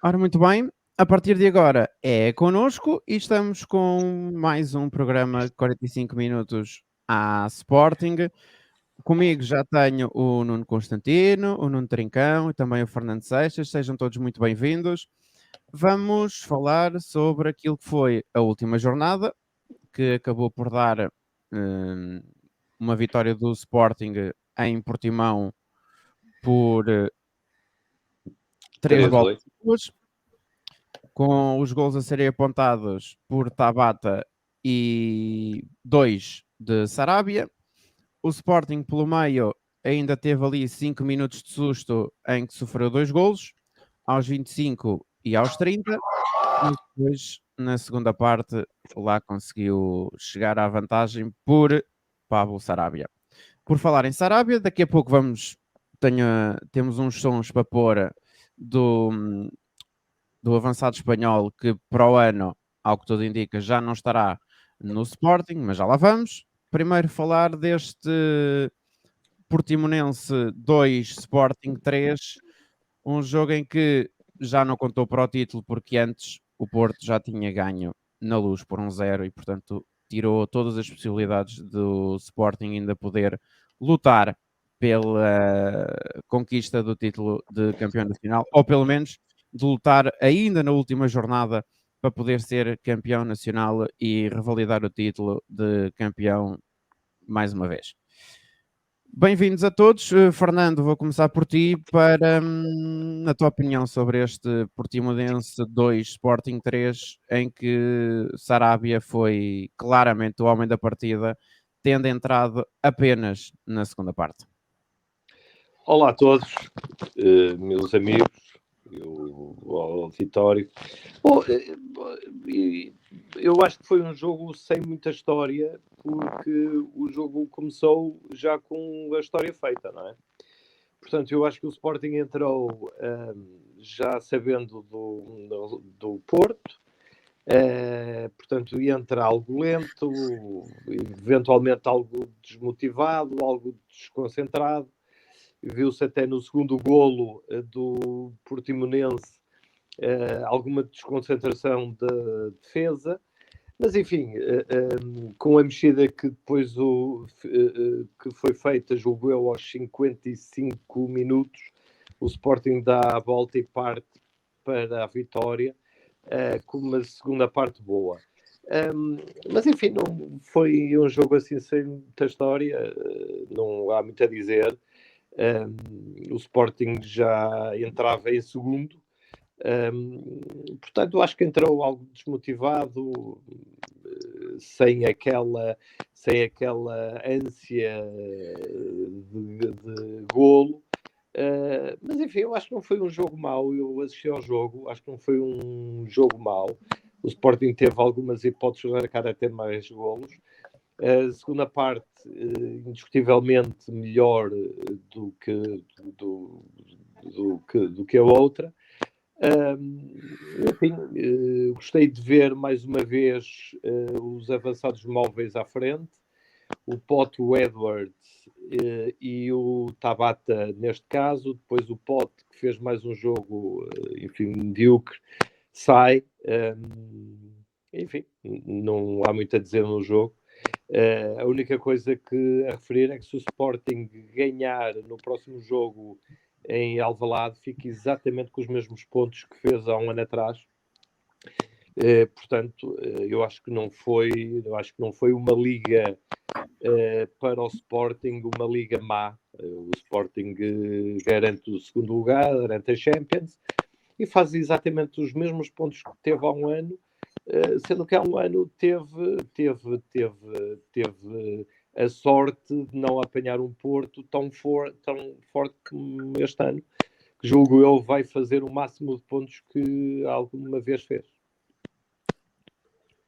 Ora, muito bem, a partir de agora é connosco e estamos com mais um programa de 45 minutos à Sporting. Comigo já tenho o Nuno Constantino, o Nuno Trincão e também o Fernando Seixas. Sejam todos muito bem-vindos. Vamos falar sobre aquilo que foi a última jornada, que acabou por dar uma vitória do Sporting em Portimão por 3 bolas a 2, com os gols a serem apontados por Tabata e 2 de Sarabia. O Sporting, pelo meio, ainda teve ali 5 minutos de susto em que sofreu 2 golos, aos 25 e aos 30, mas depois, na segunda parte, lá conseguiu chegar à vantagem por Pablo Sarabia. Por falar em Sarabia, daqui a pouco temos uns sons para pôr do avançado espanhol que para o ano, ao que tudo indica, já não estará no Sporting, mas já lá vamos. Primeiro falar deste Portimonense 2, Sporting 3, um jogo em que já não contou para o título porque antes o Porto já tinha ganho na Luz por 1-0 e portanto tirou todas as possibilidades do Sporting ainda poder lutar pela conquista do título de campeão nacional, ou pelo menos de lutar ainda na última jornada para poder ser campeão nacional e revalidar o título de campeão mais uma vez. Bem-vindos a todos. Fernando, vou começar por ti para a tua opinião sobre este Portimonense 2, Sporting 3, em que Sarabia foi claramente o homem da partida, tendo entrado apenas na segunda parte. Olá a todos, meus amigos, o auditório. Bom, eu acho que foi um jogo sem muita história, porque o jogo começou já com a história feita, não é? Portanto, eu acho que o Sporting entrou já sabendo do Porto, portanto, entra algo lento, eventualmente algo desmotivado, algo desconcentrado. Viu-se até no segundo golo do Portimonense alguma desconcentração da defesa, mas enfim, com a mexida que depois que foi feita, julgo eu, aos 55 minutos, o Sporting dá a volta e parte para a vitória, com uma segunda parte boa. Mas enfim, não foi um jogo assim sem muita história, não há muito a dizer. O Sporting já entrava em segundo, portanto acho que entrou algo desmotivado, sem aquela ânsia de golo, mas enfim, eu acho que não foi um jogo mau. Eu assisti ao jogo, acho que não foi um jogo mau. O Sporting teve algumas hipóteses de marcar até mais golos. A segunda parte, indiscutivelmente melhor do que a outra. Enfim, gostei de ver mais uma vez os avançados móveis à frente, o Pote, o Edwards e o Tabata neste caso. Depois o Pote, que fez mais um jogo, enfim, medíocre, sai. Enfim, não há muito a dizer no jogo. A única coisa que a referir é que se o Sporting ganhar no próximo jogo em Alvalade, fica exatamente com os mesmos pontos que fez há um ano atrás. Portanto, eu acho que não foi uma liga para o Sporting, uma liga má. O Sporting garante o segundo lugar, garante a Champions e faz exatamente os mesmos pontos que teve há um ano, sendo que há um ano teve a sorte de não apanhar um Porto tão forte como este ano, que julgo eu vai fazer o máximo de pontos que alguma vez fez.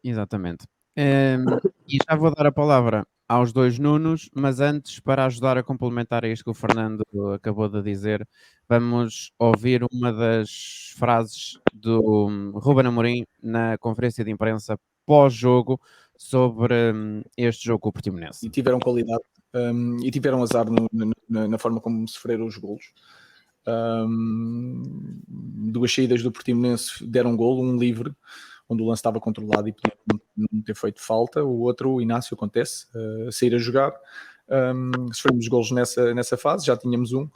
Exatamente. E já vou dar a palavra aos dois Nunos, mas antes, para ajudar a complementar isto que o Fernando acabou de dizer, vamos ouvir uma das frases do Ruben Amorim na conferência de imprensa pós-jogo sobre este jogo com o Portimonense. E tiveram qualidade e tiveram azar na forma como sofreram os golos. Duas saídas do Portimonense deram um golo, um livre, onde o lance estava controlado e podia não ter feito falta. O outro, o Inácio, acontece, sair a jogar. Sofremos golos nessa fase, já tínhamos um,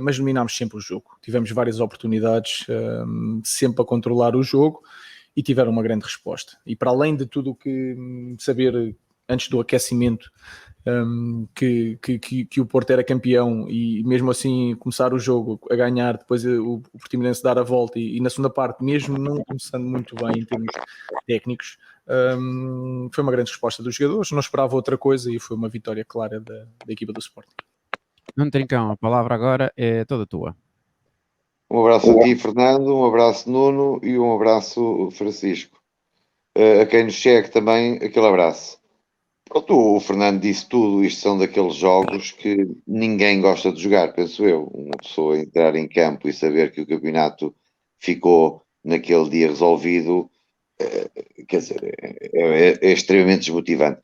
mas dominámos sempre o jogo. Tivemos várias oportunidades, sempre a controlar o jogo, e tiveram uma grande resposta. E para além de tudo o que saber antes do aquecimento, que o Porto era campeão, e mesmo assim começar o jogo a ganhar, depois o Portimonense dar a volta, e na segunda parte, mesmo não começando muito bem em termos técnicos, foi uma grande resposta dos jogadores. Não esperava outra coisa e foi uma vitória clara da equipa do Sporting. Nuno Trincão, a palavra agora é toda tua. Um abraço a ti, Fernando, um abraço, Nuno, e um abraço, Francisco. A quem nos segue também, aquele abraço. Pronto, o Fernando disse tudo. Isto são daqueles jogos que ninguém gosta de jogar, penso eu. Uma pessoa entrar em campo e saber que o campeonato ficou naquele dia resolvido, quer dizer, é extremamente desmotivante.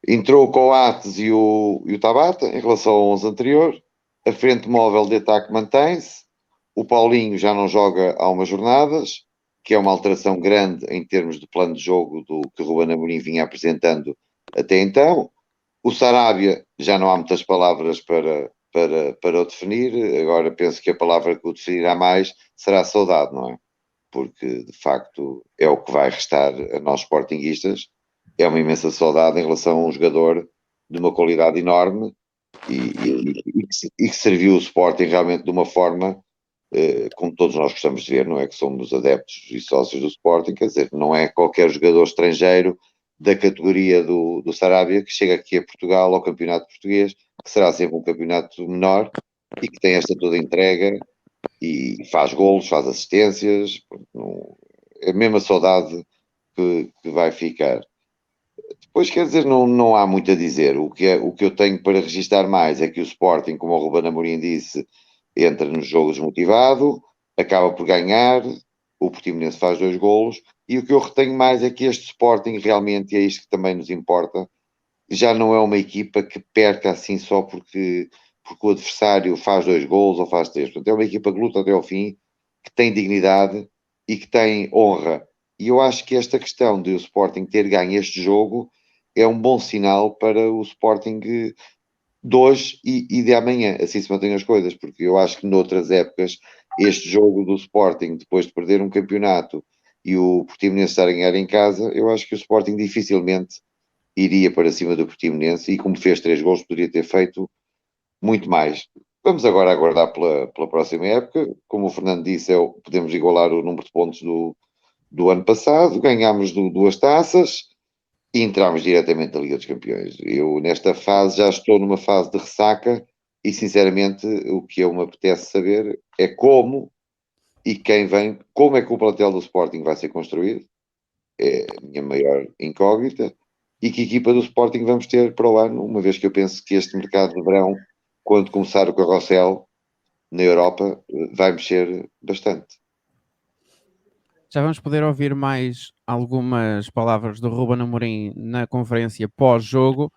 Entrou o Coates e o Tabata em relação ao 11 anterior. A frente móvel de ataque mantém-se. O Paulinho já não joga há umas jornadas, que é uma alteração grande em termos de plano de jogo do que o Ruben Amorim vinha apresentando até então. O Sarabia, já não há muitas palavras para o definir. Agora penso que a palavra que o definirá mais será saudade, não é? Porque de facto é o que vai restar a nós sportinguistas. É uma imensa saudade em relação a um jogador de uma qualidade enorme e que serviu o Sporting realmente de uma forma como todos nós gostamos de ver, não é? Que somos adeptos e sócios do Sporting, quer dizer, não é qualquer jogador estrangeiro da categoria do Sarabia que chega aqui a Portugal, ao campeonato português, que será sempre um campeonato menor e que tem esta toda entrega e faz golos, faz assistências. É a mesma saudade que vai ficar. Depois, quer dizer, não há muito a dizer. O que eu tenho para registar mais é que o Sporting, como o Ruben Amorim disse, entra nos jogos desmotivado, acaba por ganhar, o Portimonense faz 2 golos, e o que eu retenho mais é que este Sporting realmente, e é isto que também nos importa, já não é uma equipa que perca assim só porque o adversário faz 2 golos ou faz 3. Portanto, é uma equipa que luta até ao fim, que tem dignidade e que tem honra. E eu acho que esta questão de o Sporting ter ganho este jogo é um bom sinal para o Sporting de hoje e de amanhã, assim se mantêm as coisas, porque eu acho que noutras épocas este jogo do Sporting, depois de perder um campeonato e o Portimonense estar a ganhar em casa, eu acho que o Sporting dificilmente iria para cima do Portimonense, e como fez 3 gols poderia ter feito muito mais. Vamos agora aguardar pela próxima época. Como o Fernando disse, podemos igualar o número de pontos do ano passado, ganhámos 2 taças e entramos diretamente na Liga dos Campeões. Eu, nesta fase, já estou numa fase de ressaca e, sinceramente, o que eu me apetece saber é como e quem vem, como é que o plantel do Sporting vai ser construído, é a minha maior incógnita, e que equipa do Sporting vamos ter para o ano, uma vez que eu penso que este mercado de verão, quando começar o carrossel na Europa, vai mexer bastante. Já vamos poder ouvir mais algumas palavras do Ruben Amorim na conferência pós-jogo.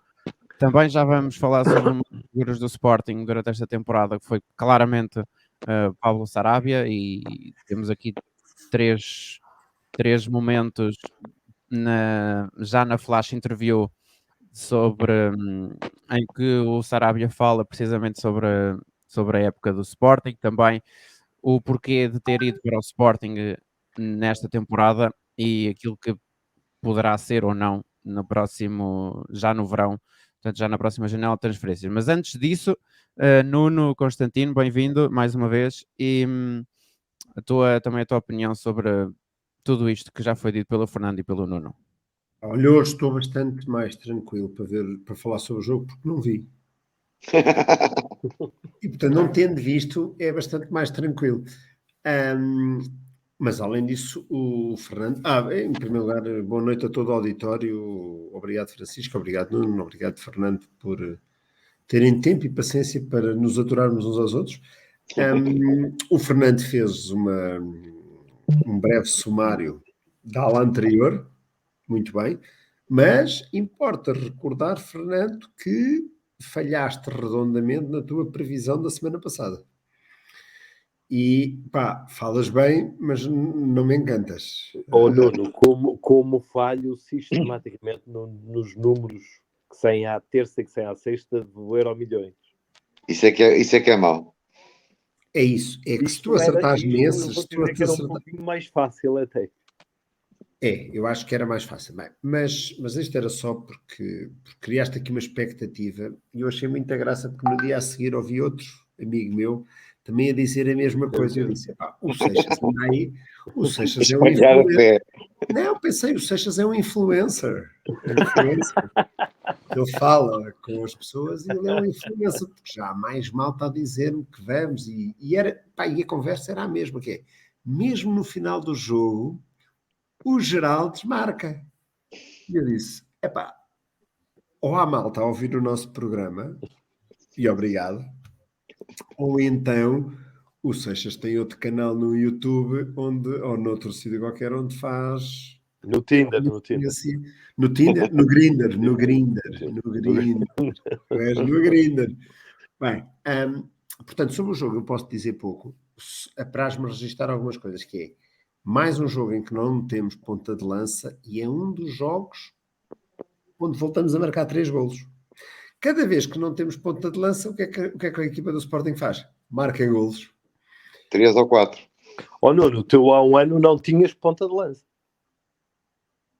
Também já vamos falar sobre uma das figuras do Sporting durante esta temporada, que foi claramente Pablo Sarabia, e temos aqui três momentos já na flash interview em que o Sarabia fala precisamente sobre a época do Sporting, também o porquê de ter ido para o Sporting nesta temporada e aquilo que poderá ser ou não já no verão, portanto já na próxima janela de transferências. Mas antes disso, Nuno Constantino, bem-vindo mais uma vez, e também a tua opinião sobre tudo isto que já foi dito pelo Fernando e pelo Nuno. Olha, hoje estou bastante mais tranquilo para falar sobre o jogo, porque não vi. E, portanto, não tendo visto, é bastante mais tranquilo. Mas, além disso, o Fernando... em primeiro lugar, boa noite a todo o auditório. Obrigado, Francisco. Obrigado, Nuno. Obrigado, Fernando, por terem tempo e paciência para nos aturarmos uns aos outros. O Fernando fez um breve sumário da aula anterior. Muito bem. Mas importa recordar, Fernando, que falhaste redondamente na tua previsão da semana passada. E pá, falas bem, mas não me encantas. Nuno, como falho sistematicamente nos números que saem à terça e que saem à sexta do Euro Milhões. Isso é que é mau. É isso. É que se tu Isto acertares eu nesses, vou se tu dizer que era um acertares... pouquinho mais fácil até. Eu acho que era mais fácil. Bem, mas isto era só porque criaste aqui uma expectativa e eu achei muita graça porque no dia a seguir ouvi outro amigo meu também a dizer a mesma coisa. Eu disse, pá, o Seixas anda aí, o Seixas é um Espalhar a influencer. fé. Não, pensei, o Seixas é um influencer. Ele fala com as pessoas e ele é um influencer, porque já há mais malta a dizer-me que vamos. E a conversa era a mesma, que é, mesmo no final do jogo, o geral desmarca. E eu disse, ou há malta a ouvir o nosso programa, e obrigado, ou então o Seixas tem outro canal no YouTube, ou noutro sítio qualquer, onde faz... No Tinder. No Tinder? No Grindr. Tu és no Grindr. Bem, portanto, sobre o jogo eu posso dizer pouco. Apraz-me registrar algumas coisas, que é mais um jogo em que não temos ponta de lança e é um dos jogos onde voltamos a marcar 3 golos. Cada vez que não temos ponta de lança, o que é que a equipa do Sporting faz? Marca golos. 3 ou 4. Nuno, tu há um ano não tinhas ponta de lança.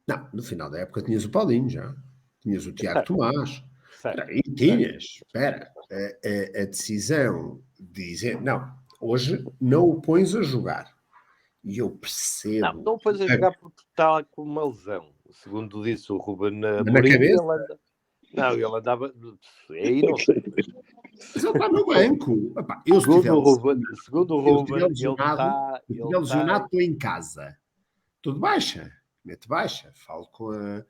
Não, no final da época tinhas o Paulinho já. Tinhas o Tiago Tomás. Certo. E tinhas, espera, a decisão de dizer, não, hoje não o pões a jogar. E eu percebo. Não o pões a jogar porque está com uma lesão. Segundo disse o Ruben na Amorim, cabeça? ele andava... Aí não sei. Mas ele está no banco. Epá, eu, segundo o Ruben, ele está lesionado, estou em casa. Estou de baixa. Mete baixa. Falo com a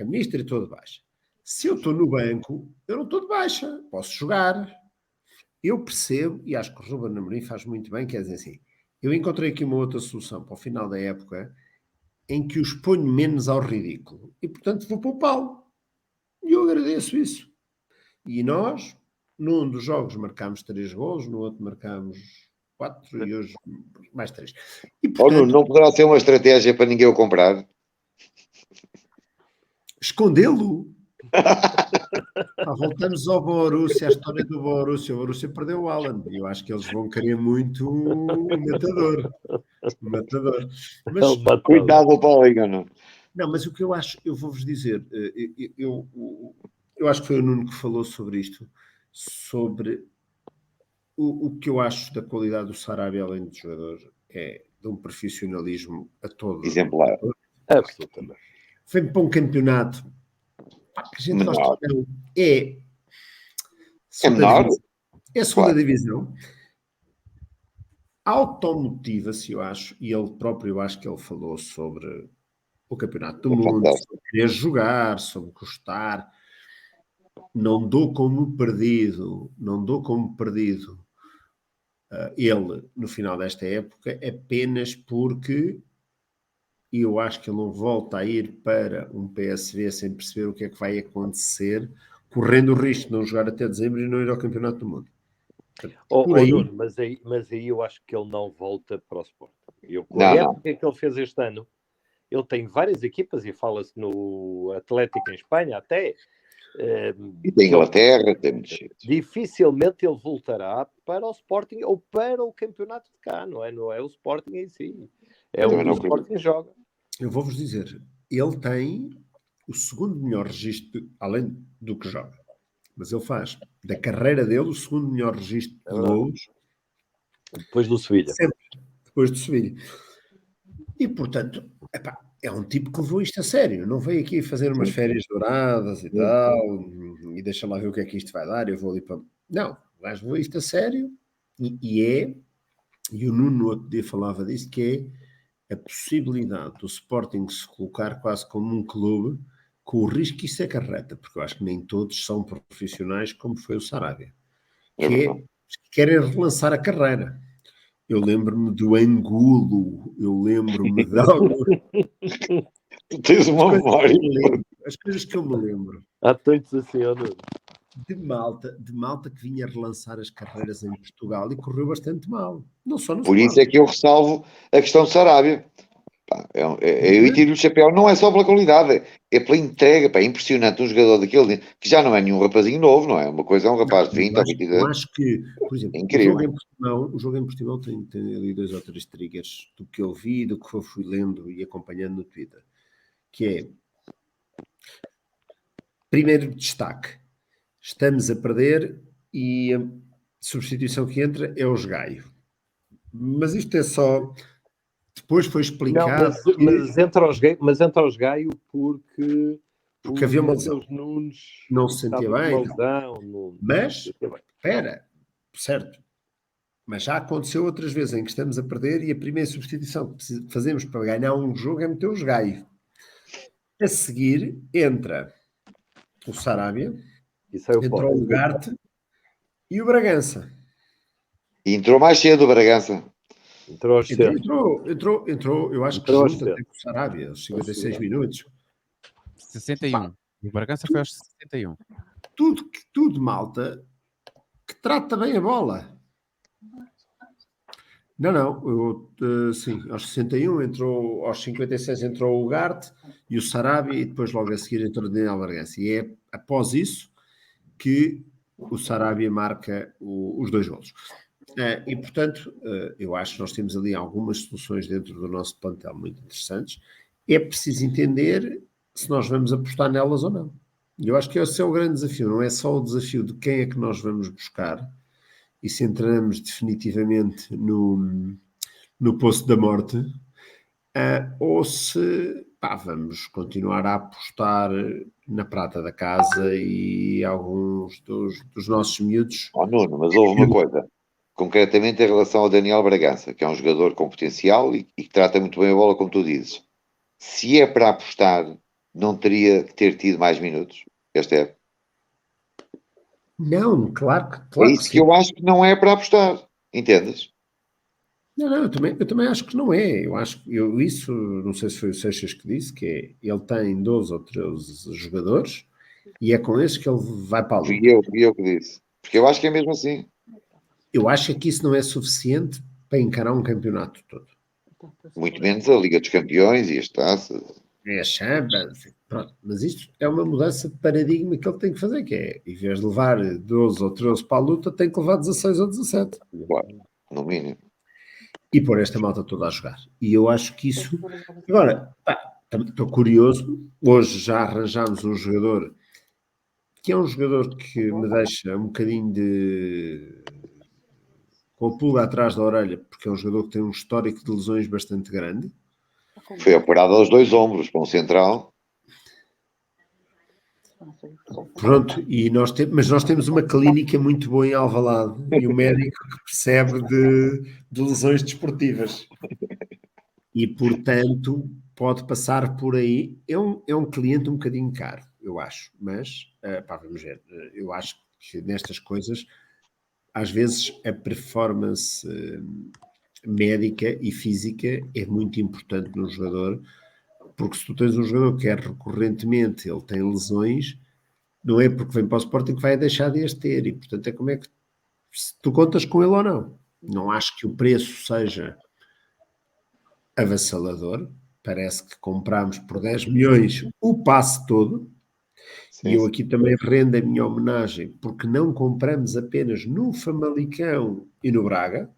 ministra e estou de baixa. Se eu estou no banco, eu não estou de baixa. Posso jogar. Eu percebo, e acho que o Ruben Amorim faz muito bem, quer dizer assim, eu encontrei aqui uma outra solução para o final da época em que os ponho menos ao ridículo. E, portanto, vou poupá-lo. E eu agradeço isso. E nós, num dos jogos, marcámos 3 golos, no outro marcámos 4 e hoje mais 3. E, portanto, Não poderá ser uma estratégia para ninguém o comprar? Escondê-lo? Voltamos ao Borussia, a história do Borussia. O Borussia perdeu o Haaland e eu acho que eles vão querer muito um matador. Mas, Cuidado do Paulinho, não? Não, mas o que eu acho, eu vou-vos dizer, eu acho que foi o Nuno que falou sobre isto, sobre o que eu acho da qualidade do Sarabia, além de jogador, é de um profissionalismo a todo. Exemplar. Absolutamente. Foi para um campeonato que a gente gosta de... É menor. É a segunda divisão. Automotiva-se, eu acho, e ele próprio, eu acho que ele falou sobre o campeonato do mundo, sobre querer jogar, sobre gostar. Não dou como perdido. Ele, no final desta época, apenas porque eu acho que ele não volta a ir para um PSV sem perceber o que é que vai acontecer, correndo o risco de não jogar até dezembro e não ir ao campeonato do mundo. Nuno, mas aí eu acho que ele não volta para o Sporting. Com a época que ele fez este ano, ele tem várias equipas e fala-se no Atlético em Espanha até. E da Inglaterra, temos. Dificilmente ele voltará para o Sporting ou para o campeonato de cá, não é o Sporting em si. É onde o Sporting joga. Eu vou-vos dizer, ele tem o segundo melhor registro, além do que joga. Mas ele faz, da carreira dele, o segundo melhor registro de golos. Depois do Sevilha. Sempre depois do Sevilha. E, portanto, é um tipo que levou isto a sério. Não veio aqui fazer umas férias douradas e tal, e deixa lá ver o que é que isto vai dar, eu vou ali para... Não, o gajo levou isto a sério e o Nuno no outro dia falava disso, que é a possibilidade do Sporting se colocar quase como um clube com o risco que isso acarreta, porque eu acho que nem todos são profissionais como foi o Sarabia, que querem relançar a carreira. Eu lembro-me do Angulo, eu lembro-me de algo... Tu tens uma memória. As coisas que eu me lembro. Há tantos assim, Nuno. de malta que vinha relançar as carreiras em Portugal e correu bastante mal. Não só no Por isso Sporting. é que eu ressalvo a questão de Sarabia. Pá, eu tiro o chapéu, não é só pela qualidade, é pela entrega. Pá, é impressionante um jogador daquele, que já não é nenhum rapazinho novo, não é? Uma coisa é um rapaz de 20 ou 20 Eu anos. acho que, por exemplo, É o incrível. jogo em Portimão tem ali 2 ou 3 triggers do que eu vi, do que eu fui lendo e acompanhando no Twitter, que é, primeiro destaque, estamos a perder e a substituição que entra é o Gaio. Mas isto é só... Depois foi Não, explicado mas entra aos Gaio porque porque havia uma lesão. Mateus Nunes Não se sentia estava bem, com uma não. lesão. Não Mas, se sentia bem. espera, certo. Mas já aconteceu outras vezes em que estamos a perder e a primeira substituição que fazemos para ganhar um jogo é meter os Gaio. A seguir entra o Sarabia, Isso é o entrou o Ugarte e o Bragança. E entrou mais cedo o Bragança. Entrou aos centros. Entrou, eu acho que Entrou aos junto até centros. com o Sarabia, aos 56 minutos. 61. O Bragança foi aos 61. Tudo, malta, que trata bem a bola. Sim, aos 61 entrou, aos 56 entrou o Ugarte e o Sarabia e depois logo a seguir entrou o Daniel Bragança. E é após isso que o Sarabia marca os 2 golos. E portanto, eu acho que nós temos ali algumas soluções dentro do nosso plantel muito interessantes. É preciso entender se nós vamos apostar nelas ou não. E eu acho que esse é o grande desafio, não é só o desafio de quem é que nós vamos buscar e se entramos definitivamente no poço da morte, ou se vamos continuar a apostar na prata da casa e alguns dos nossos miúdos. Oh, Nuno, mas houve uma coisa, concretamente em relação ao Daniel Bragança, que é um jogador com potencial e que trata muito bem a bola, como tu dizes. Se é para apostar, não teria que ter tido mais minutos esta época. Não, claro É isso que eu acho que não é para apostar, entendes? Não, eu também acho que não é. Isso, não sei se foi o Seixas que disse, que é, ele tem 12 ou 13 jogadores e é com esses que ele vai para a luta. Fui eu que disse. Porque eu acho que é mesmo assim. Eu acho que isso não é suficiente para encarar um campeonato todo. Muito menos a Liga dos Campeões e as taças. É a Champions, pronto. Mas isto é uma mudança de paradigma que ele tem que fazer, que é, em vez de levar 12 ou 13 para a luta, tem que levar 16 ou 17. Claro, no mínimo. E pôr esta malta toda a jogar. E eu acho que isso... Agora, estou curioso. Hoje já arranjámos um jogador que é um jogador que me deixa um bocadinho com a pulga atrás da orelha, porque é um jogador que tem um histórico de lesões bastante grande. Foi operado aos 2 ombros para um central. Pronto, mas nós temos uma clínica muito boa em Alvalade e um médico que percebe de lesões desportivas. E, portanto, pode passar por aí. É um cliente um bocadinho caro, eu acho. Mas, vamos ver. Eu acho que nestas coisas, às vezes, a performance médica e física é muito importante no jogador, porque se tu tens um jogador que é recorrentemente, ele tem lesões, não é porque vem para o Sporting que vai deixar de as ter. E, portanto, é como é que se tu contas com ele ou não. Não acho que o preço seja avassalador. Parece que comprámos por 10 milhões o passe todo. Sim, E eu aqui também rendo a minha homenagem, porque não compramos apenas no Famalicão e no Braga.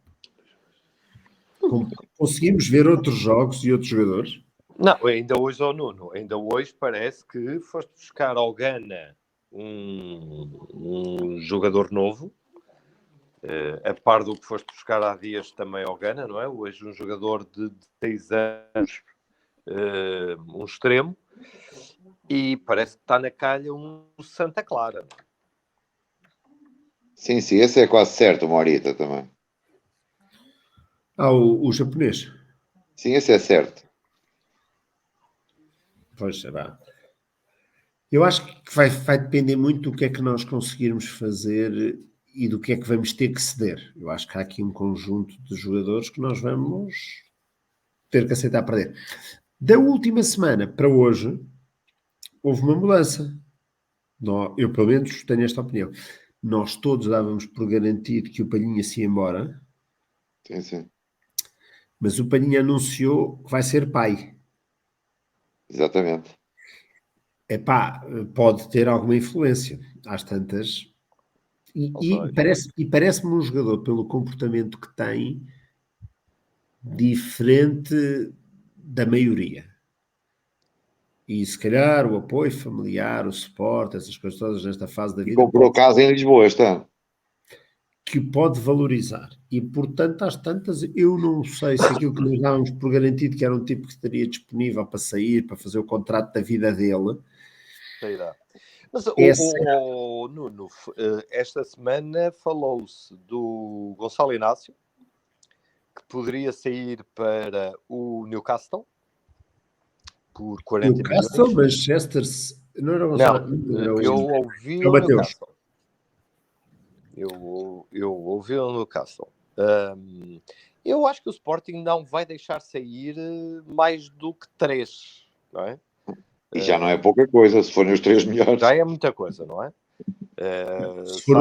Conseguimos ver outros jogos e outros jogadores. Não, ainda hoje, Nuno, ainda hoje parece que foste buscar ao Gana um jogador novo, a par do que foste buscar há dias também ao Gana, não é? Hoje um jogador de 6 anos, um extremo, e parece que está na calha um Santa Clara. sim, esse é quase certo, o Morita também. O japonês. Sim, esse é certo. Pois será. Eu acho que vai depender muito do que é que nós conseguirmos fazer e do que é que vamos ter que ceder. Eu acho que há aqui um conjunto de jogadores que nós vamos ter que aceitar perder. Da última semana para hoje, houve uma mudança. Eu, pelo menos, tenho esta opinião. Nós todos dávamos por garantido que o Palhinha se ia embora, Sim. mas o Palhinha anunciou que vai ser pai. Exatamente. Pode ter alguma influência, às tantas. E parece-me um jogador, pelo comportamento que tem, diferente da maioria. E se calhar o apoio familiar, o suporte, essas coisas todas nesta fase da vida. E comprou casa em Lisboa este ano. Que o pode valorizar. E, portanto, às tantas, eu não sei se aquilo que nós dávamos por garantido que era um tipo que estaria disponível para sair, para fazer o contrato da vida dele. Sairá. Mas, Nuno, esta semana falou-se do Gonçalo Inácio, que poderia sair para o Newcastle por 40 Newcastle, milhões. Manchester... Não era o Gonçalo? Eu ouvi o Newcastle. Eu ouvi o Newcastle. Eu acho que o Sporting não vai deixar sair mais do que 3, não é? E já não é pouca coisa, se forem os 3 melhores. Já é muita coisa, não é? Se for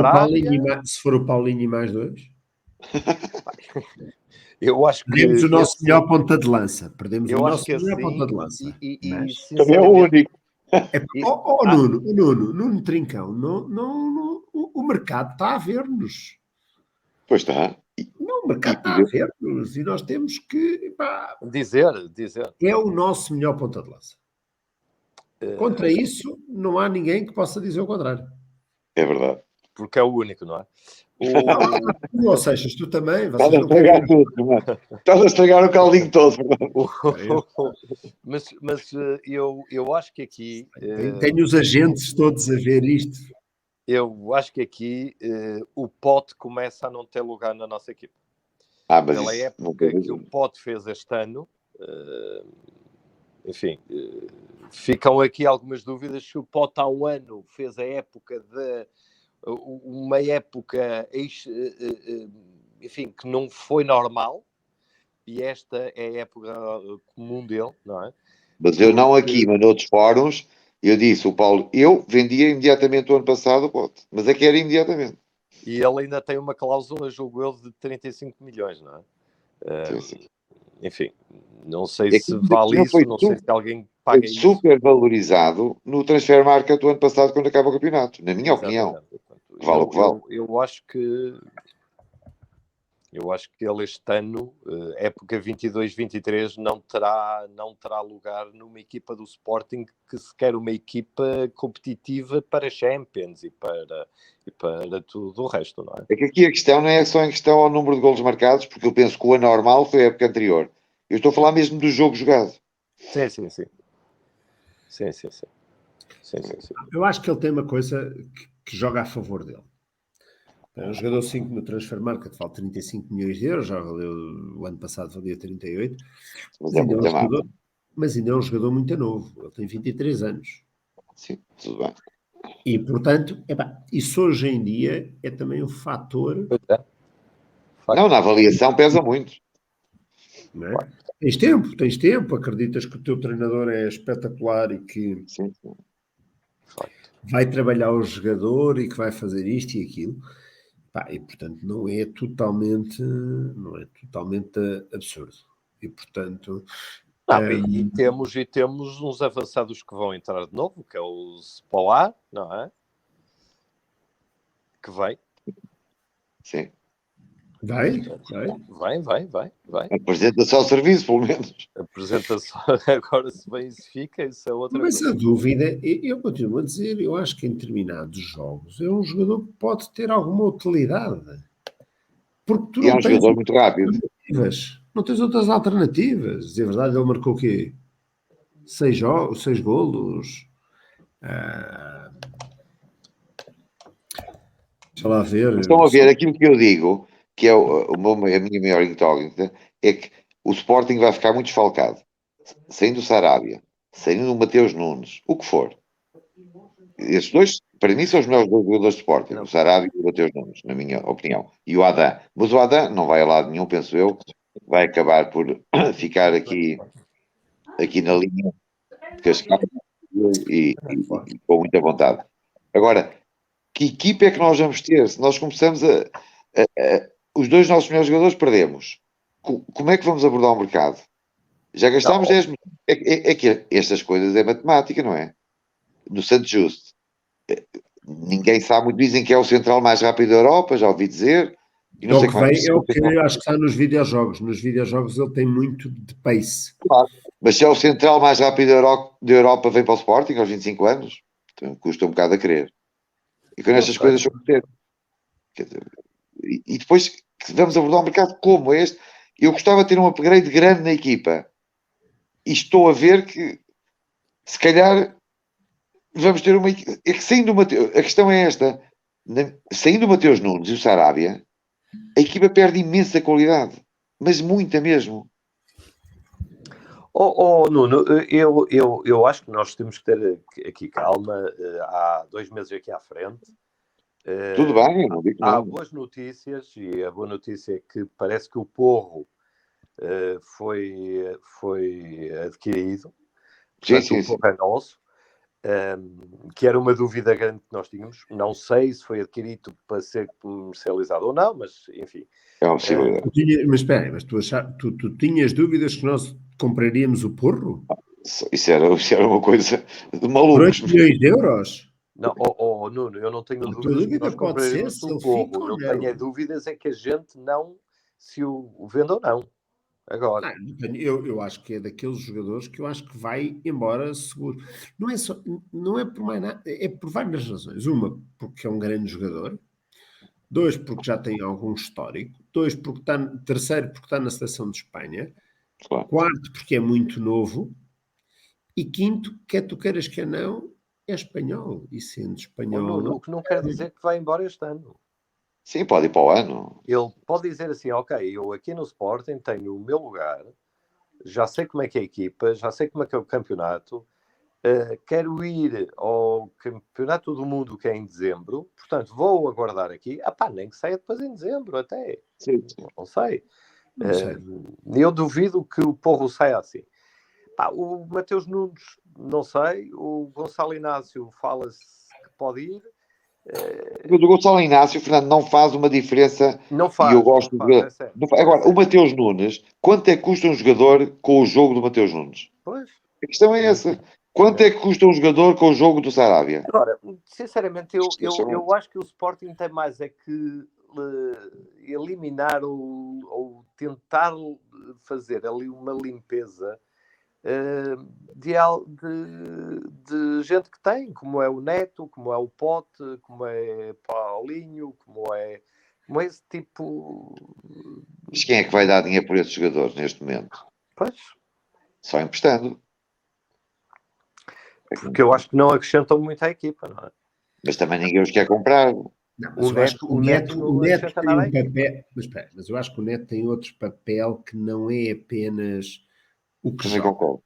o Paulinho e mais 2? Eu acho que... Perdemos o nosso melhor ponta de lança. Ponta de lança. Também é o único. Nuno Trincão, o mercado está a ver-nos. Pois está. Não, o mercado está a ver-nos e nós temos que dizer. É o nosso melhor ponta de lança. Contra isso, não há ninguém que possa dizer o contrário. É verdade. Porque é o único, não é? Ou seja, tu também. Estás a estragar tudo, não é? Estás a estragar o caldinho todo. Mas eu acho que aqui... Tenho os agentes todos a ver isto. Eu acho que aqui o Pote começa a não ter lugar na nossa equipe. Mas pela época que o Pote fez este ano, enfim, ficam aqui algumas dúvidas se o Pote há um ano fez a época de... uma época, enfim, que não foi normal, e esta é a época comum dele, não é? Mas eu não aqui, mas noutros fóruns, eu disse, o Paulo, eu vendia imediatamente o ano passado o Pote, mas é que era imediatamente. E ele ainda tem uma cláusula, julgo eu, de 35 milhões, não é? Sim. Enfim, não sei se vale isso, não sei se alguém paga isso. Super valorizado no transfer market do ano passado, quando acaba o campeonato, na minha opinião. Vale o que vale. Eu acho que ele este ano, época 22-23, não terá lugar numa equipa do Sporting que se quer uma equipa competitiva para Champions e para tudo o resto, não é? É que aqui a questão não é só em questão ao número de golos marcados, porque eu penso que o anormal foi a época anterior. Eu estou a falar mesmo do jogo jogado. Sim. Eu acho que ele tem uma coisa que joga a favor dele. É um jogador 5 no Transfer Market, vale 35 milhões de euros, já valeu, o ano passado valia 38. Mas ainda é um jogador muito novo, ele tem 23 anos. Sim, tudo bem. E, portanto, isso hoje em dia é também um fator... Não, na avaliação pesa muito. Não é? Tens tempo, acreditas que o teu treinador é espetacular e que vai trabalhar o jogador e que vai fazer isto e aquilo. E, portanto, não é totalmente absurdo. E, portanto... E temos uns avançados que vão entrar de novo, que é o Spolar, não é? Que vem. Sim. Vai. Apresenta-se ao serviço, pelo menos. Apresenta-se agora, se bem se fica, isso é outra coisa. Mas a dúvida, eu continuo a dizer, eu acho que em determinados jogos é um jogador que pode ter alguma utilidade. Porque tu é um jogador muito rápido. Não tens outras alternativas. De verdade, ele marcou o quê? 6 golos. Deixa lá ver. Estão a ver aquilo que eu digo, que é a minha maior incógnita, é que o Sporting vai ficar muito desfalcado. Saindo o Sarabia, saindo o Mateus Nunes, o que for. Esses dois, para mim, são os melhores dois jogadores do Sporting, o Sarabia e o Mateus Nunes, na minha opinião. E o Adam. Mas o Adam não vai a lado nenhum, penso eu, vai acabar por ficar aqui na linha, cascado e com muita vontade. Agora, que equipa é que nós vamos ter? Se nós começamos os dois nossos melhores jogadores perdemos. Como é que vamos abordar o mercado? Já gastámos 10 milhões. É que estas coisas é matemática, não é? No Santos Justo. Ninguém sabe muito. Dizem que é o central mais rápido da Europa, já ouvi dizer. E não sei como é o que eu acho que está nos videojogos. Nos videojogos ele tem muito de pace. Claro. Mas se é o central mais rápido da Europa, vem para o Sporting aos 25 anos, então custa um bocado a crer. E quando estas coisas são e depois vamos abordar um mercado como este, eu gostava de ter um upgrade grande na equipa. E estou a ver que se calhar vamos ter uma equipa. É que saindo a questão é esta: saindo o Mateus Nunes e o Sarabia, a equipa perde imensa qualidade, mas muita mesmo. Nuno, eu acho que nós temos que ter aqui calma. Há 2 meses aqui à frente. Tudo bem, eu não digo nada. Há boas notícias, e a boa notícia é que parece que o Porro foi adquirido. Portanto, o Porro é nosso. Que era uma dúvida grande que nós tínhamos. Não sei se foi adquirido para ser comercializado ou não, mas enfim. É uma possibilidade. Mas espera, mas tu tinhas dúvidas que nós compraríamos o Porro? Isso era uma coisa de malucos. 2 milhões de euros? Não, Nuno, eu não tenho dúvidas que nós pode ser, compraríamos o Porro. Não tenho dúvidas é que a gente não se o vende ou não. Agora. Eu acho que é daqueles jogadores que eu acho que vai embora seguro. Não é por mais nada, é por várias razões. Uma, porque é um grande jogador. 2, porque já tem algum histórico. 2, terceiro, porque está na seleção de Espanha. Claro. 4, porque é muito novo. E 5, quer tu queiras que não, é espanhol. E sendo espanhol... O que não quer dizer que vai embora este ano. Sim, pode ir para o ano. Ele pode dizer assim, ok, eu aqui no Sporting tenho o meu lugar, já sei como é que é a equipa, já sei como é que é o campeonato, quero ir ao campeonato do mundo que é em dezembro, portanto vou aguardar aqui, nem que saia depois em dezembro até. Sim. Não sei. Eu duvido que o Porro saia assim. O Mateus Nunes, não sei, o Gonçalo Inácio fala-se que pode ir. O Gonçalo Inácio, Fernando, não faz uma diferença. Não faz. E eu gosto Agora, o Mateus Nunes, quanto é que custa um jogador com o jogo do Mateus Nunes? Pois. A questão é essa. Quanto é que custa um jogador com o jogo do Sarabia? Agora, sinceramente, eu acho que o Sporting tem mais é que eliminar ou tentar fazer ali uma limpeza de gente que tem, como é o Neto, como é o Pote, como é Paulinho, como é esse tipo. Mas quem é que vai dar dinheiro por esses jogadores neste momento? Pois. Só emprestando. Porque eu acho que não acrescentam muito à equipa, não é? Mas também ninguém os quer comprar. Não, mas o Neto tem um papel. Mas eu acho que o Neto tem outro papel que não é apenas o que também concordo.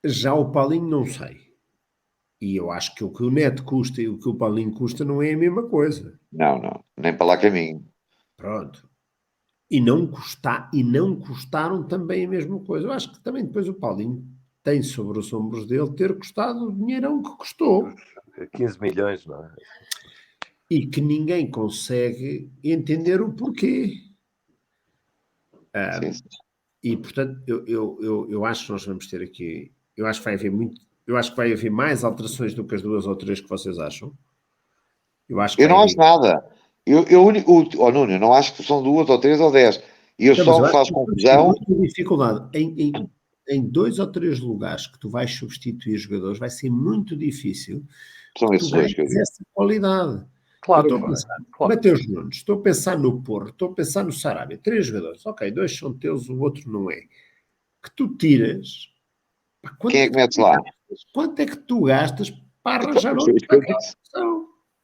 Já o Paulinho não sei. E eu acho que o que o Neto custa e o que o Paulinho custa não é a mesma coisa. Não. Nem para lá caminho. Pronto. E não custaram também a mesma coisa. Eu acho que também depois o Paulinho tem sobre os ombros dele ter custado o dinheirão que custou. 15 milhões, não é? E que ninguém consegue entender o porquê. Sim. E, portanto, eu acho que nós vamos ter aqui... Eu acho que vai haver mais alterações do que as 2 ou 3 que vocês acham. Eu não acho nada. Nuno, eu não acho que são 2 ou 3 ou 10. E eu só me faço confusão. Dificuldade. Em 2 ou 3 lugares que tu vais substituir jogadores, vai ser muito difícil. São esses dois que eu digo. Essa qualidade. Claro. Estou a pensar, Mateus Nunes, estou a pensar no Porro, estou a pensar no Sarabia. 3 jogadores. Ok, 2 são teus, o outro não é. Que tu tiras... Quem é que metes lá? Quanto é que tu gastas para arranjar outro?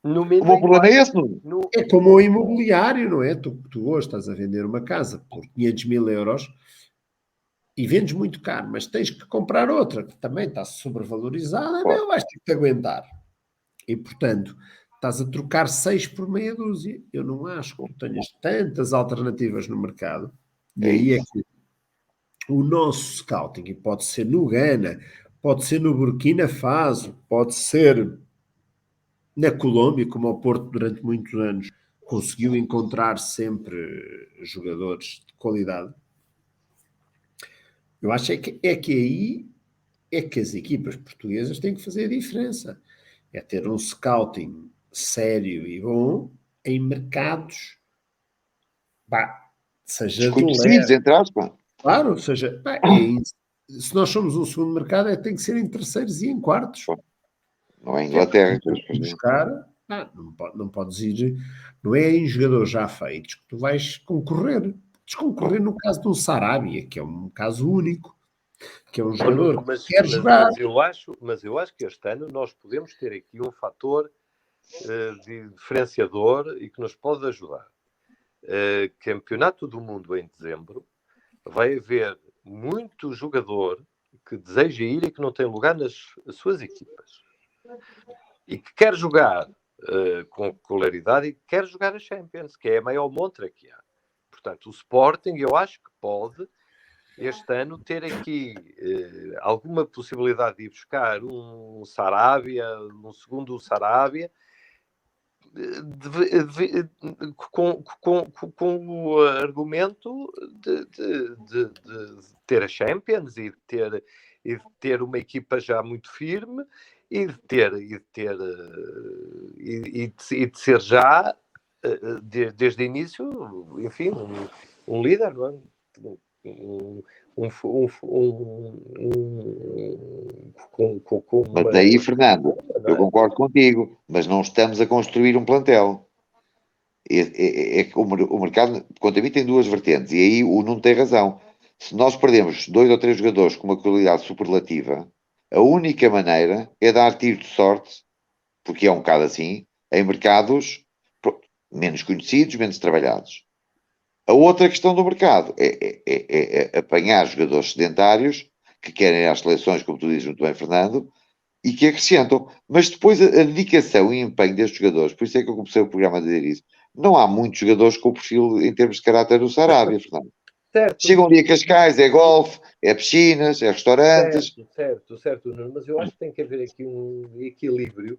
O meu problema é esse, não? É como o imobiliário, não é? Tu hoje estás a vender uma casa por 500 mil euros e vendes muito caro, mas tens que comprar outra que também está sobrevalorizada, não vais ter que te aguentar. E, portanto, estás a trocar 6 por meia dúzia. Eu não acho que tu tenhas tantas alternativas no mercado. E aí é que o nosso scouting, e pode ser no Ghana, pode ser no Burkina Faso, pode ser na Colômbia, como ao Porto durante muitos anos, conseguiu encontrar sempre jogadores de qualidade. Eu acho é que aí é que as equipas portuguesas têm que fazer a diferença. É ter um scouting sério e bom em mercados, seja de Desconhecidos, leste, entre aspas. claro, seja, se nós somos um segundo mercado, tem que ser em terceiros e em quartos. Não é Inglaterra. Buscar, não podes ir, não é em jogadores já feitos que tu vais concorrer. Podes concorrer no caso de um Sarabia, que é um caso único, que é um jogador que quer jogar. Mas eu acho que este ano nós podemos ter aqui um fator de diferenciador e que nos pode ajudar. Campeonato do Mundo em dezembro, vai haver muito jogador que deseja ir e que não tem lugar nas suas equipas. E que quer jogar com regularidade e que quer jogar a Champions, que é a maior montra que há. Portanto, o Sporting, eu acho que pode, este ano, ter aqui alguma possibilidade de ir buscar um Sarabia, um segundo Sarabia, com o argumento de ter a Champions e de ter uma equipa já muito firme e de ser já desde o início, enfim, um líder, não é? Mas aí, Fernando, eu concordo contigo, mas não estamos a construir um plantel. O mercado, quanto a mim, tem duas vertentes, e aí o Nuno tem razão. Se nós perdemos 2 ou 3 jogadores com uma qualidade superlativa, a única maneira é dar tiro de sorte, porque é um bocado assim, em mercados menos conhecidos, menos trabalhados. A outra questão do mercado é apanhar jogadores sedentários que querem ir às seleções, como tu dizes muito bem, Fernando, e que acrescentam. Mas depois a dedicação e empenho destes jogadores, por isso é que eu comecei o programa a dizer isso, não há muitos jogadores com o perfil em termos de caráter do Sarabia, Fernando. Certo. Chegam ali a Cascais, é golfe, é piscinas, é restaurantes. Certo, Nuno, mas eu acho que tem que haver aqui um equilíbrio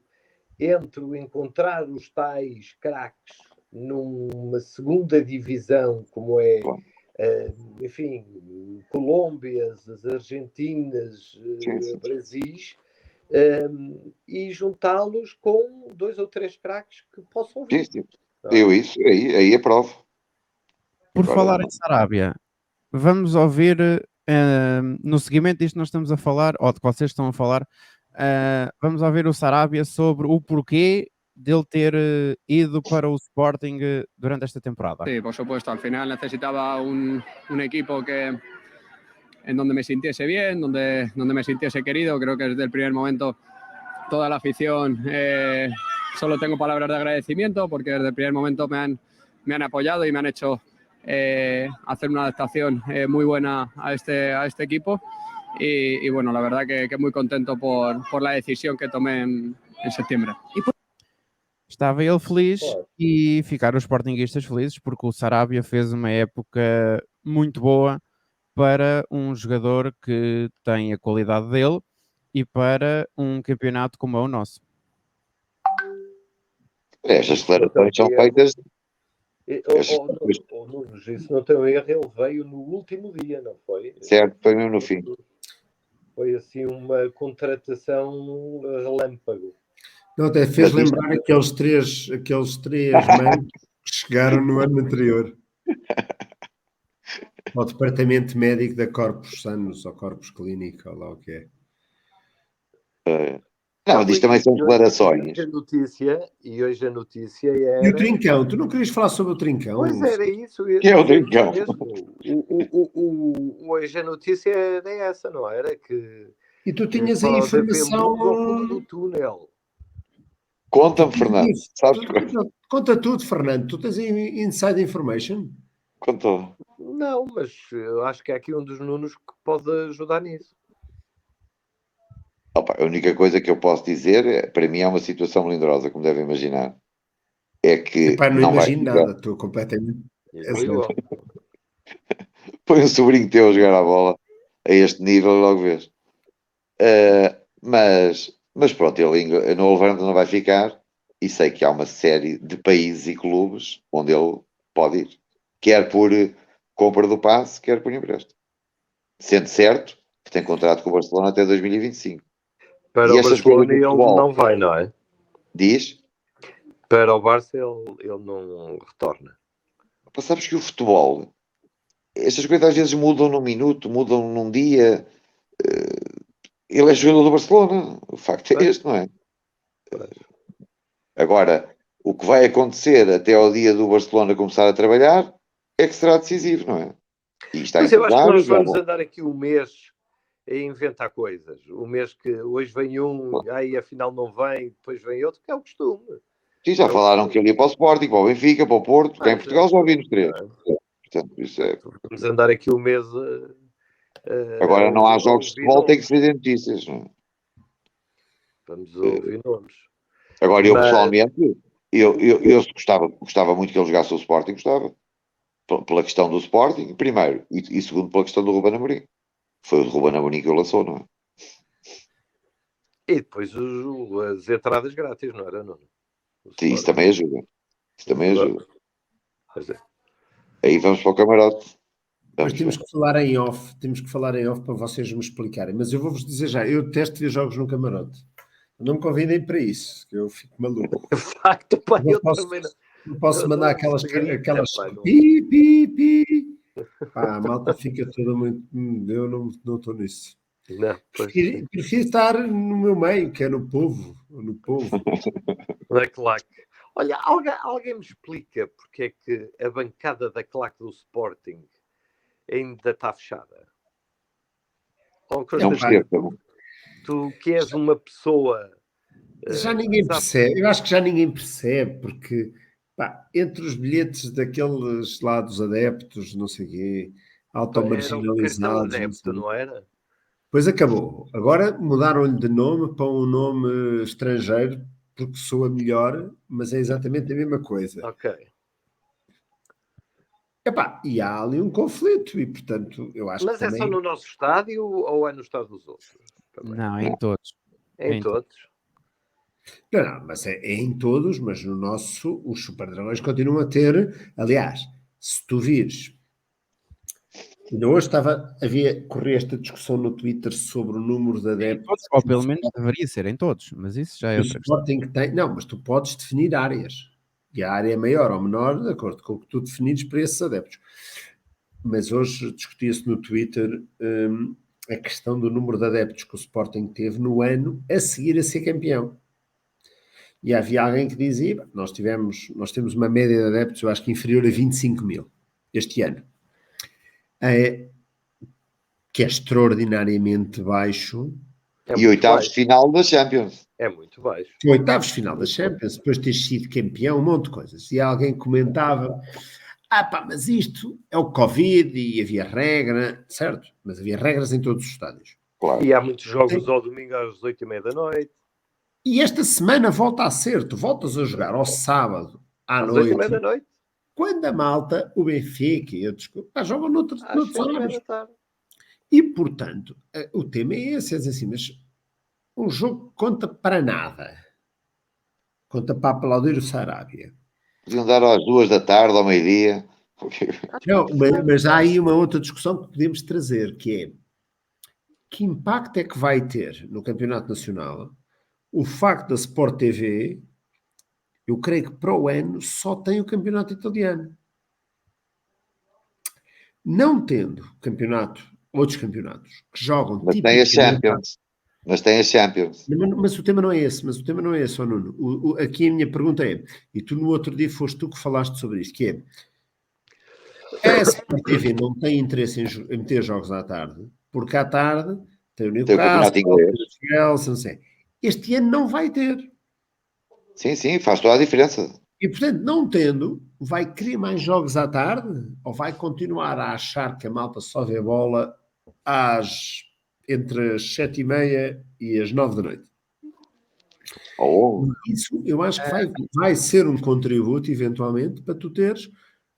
entre o encontrar os tais craques numa segunda divisão, como é, enfim, Colômbias, as Argentinas, Brasis, e juntá-los com 2 ou 3 craques que possam vir. Sim. Eu isso, aí aprovo. Por falar em Sarabia, vamos ouvir, no seguimento disto que nós estamos a falar, ou de que vocês estão a falar, vamos ouvir o Sarabia sobre o porquê dele ter ido para o Sporting durante esta temporada. Sí, por supuesto. Al final necesitaba un equipo en donde me sintiese bien, donde me sintiese querido. Creo que desde el primer momento toda la afición, solo tengo palabras de agradecimiento porque desde el primer momento me han apoyado y me han hecho hacer una adaptación muy buena a este equipo. Y bueno, la verdad que muy contento por la decisión que tomé en septiembre. Estava ele feliz e ficaram os sportinguistas felizes porque o Sarabia fez uma época muito boa para um jogador que tem a qualidade dele e para um campeonato como é o nosso. Estas declarações são feitas. Se não tenho erro, ele veio no último dia, não foi? Certo, foi mesmo no fim. Foi assim uma contratação relâmpago. Não, até fez lembrar aqueles três mancos que chegaram no ano anterior ao departamento médico da Corpus Sanos ou Corpus Clínica, ou lá o que é. Não, isto também são declarações. E hoje a notícia era... E o Trincão? Tu não querias falar sobre o Trincão? Pois era isso. Que é o Trincão? Hoje a notícia era essa, não era? Que e tu tinhas a informação do túnel. Conta-me, Fernando. Sabes conta tudo, Fernando. Tu tens inside information? Conta. Não, mas eu acho que é aqui um dos Nunos que pode ajudar nisso. Opa, a única coisa que eu posso dizer, para mim é uma situação melindrosa, como devem imaginar. É que. Epá, não imagino nada, estou completamente. Põe um sobrinho teu a jogar a bola a este nível, logo vês. Mas pronto, ele no Wolverhampton não vai ficar. e sei que há uma série de países e clubes onde ele pode ir, quer por compra do passe, quer por empréstimo. Sendo certo que tem contrato com o Barcelona até 2025. Para E o estas Barcelona coisas do ele futebol, não vai, não é? diz, Para o Barça ele não retorna. sabes que o futebol, estas coisas às vezes mudam num minuto, mudam num dia. Ele é jogador do Barcelona, o facto é este, não é? Agora, o que vai acontecer até ao dia do Barcelona começar a trabalhar é que será decisivo, não é? E está Mas eu acho que nós empresários, vamos andar aqui um mês a inventar coisas. O mês que hoje vem um, aí afinal não vem, depois vem outro, que é o costume. sim, já falaram que ele ia para o Sporting, para o Benfica, para o Porto, cá em Mas, Portugal já ouvi nos três. não Portanto, isso é. Vamos andar aqui um mês Agora não há a jogos de ouvir futebol, tem que nomes. se fazer notícias, não é? Vamos ouvir nomes. Agora, eu Mas- pessoalmente, eu gostava muito que ele jogasse o Sporting, gostava. Pela questão do Sporting, primeiro, e segundo, pela questão do Ruben Amorim. Foi o Ruben Amorim que o lançou, não é? E depois as entradas grátis, não era, Nuno? Sim, isso também ajuda. Isso também ajuda. Pois é. Aí vamos para o camarote. Mas Vamos temos que falar em off para vocês me explicarem. Mas eu vou-vos dizer já, eu detesto ver jogos no camarote. Não me convidem para isso, que eu fico maluco. De facto, pá, Não eu posso- também não. Não posso Eu mandar não aquelas grita, pá, não. pi, pi, pi. Pá, a malta fica toda muito. Eu não estou nisso. Não, pois, Prefiro estar no meu meio, que é no povo. No povo. na claque. Olha, alguém me explica porque é que a bancada da claque do Sporting ainda está fechada? Oh, Não Costa, percebo também. tu que és uma pessoa. Já ninguém sabe? percebe. Eu acho que já ninguém percebe, porque pá, entre os bilhetes daqueles lá dos adeptos, não sei o quê, Era o cartão automarginalizados, não adepto, sei. não era? Pois acabou. Agora mudaram-lhe de nome para um nome estrangeiro, porque soa melhor, mas é exatamente a mesma coisa. Ok. Epá, e há ali um conflito, e portanto eu acho Mas que é também. só no nosso estádio ou é no estádio dos outros? Também. Não, em todos. É em em todos. Não, mas é em todos, mas no nosso, os Superdragões continuam a ter. Aliás, se tu vires. Ainda hoje corria esta discussão no Twitter sobre o número de Em adeptos. todos, ou pelo menos deveria ser em todos, mas isso já é que o outra questão. Sporting tem. Não, mas tu podes definir áreas. E a área é maior ou menor, de acordo com o que tu definires para esses adeptos. Mas hoje discutia-se no Twitter a questão do número de adeptos que o Sporting teve no ano a seguir a ser campeão. E havia alguém que dizia, nós temos uma média de adeptos, eu acho que inferior a 25 mil este ano. Que é extraordinariamente baixo. É E muito oitavos de baixo. final da Champions. É muito baixo. Oitavos de final da Champions, depois de ter sido campeão, um monte de coisas. E alguém comentava, pá, mas isto é o Covid e havia regra, certo? Mas havia regras em todos os estádios. Claro. E há muitos jogos ao domingo às 8h30 da noite. E esta semana volta a ser, tu voltas a jogar ao sábado à Às noite, 8h30 da noite. quando a malta, o Benfica e outros, jogam noutros Às 6h30 horários. da tarde. E, portanto, o tema é esse, é dizer assim, mas um jogo conta para nada. Conta para aplaudir o Sarabia. Podiam dar às 2 da tarde, ao meio-dia. Não, mas há aí uma outra discussão que podemos trazer, que é que impacto é que vai ter no Campeonato Nacional o facto da Sport TV, eu creio que para o ano só tem o Campeonato Italiano. Não tendo outros campeonatos que jogam Mas tem a Champions. Mas o tema não é esse, ó Nuno. Aqui a minha pergunta é, e tu no outro dia foste tu que falaste sobre isto, que é a Sport TV não tem interesse em meter jogos à tarde, porque à tarde tem o Newcastle, Campeonato inglês. tem o Chelsea, não sei. Este ano não vai ter. Sim, faz toda a diferença. E, portanto, não tendo, vai querer mais jogos à tarde ou vai continuar a achar que a malta só vê bola entre as 7h30 e as 9 da noite? Isso eu acho que vai ser um contributo, eventualmente, para tu teres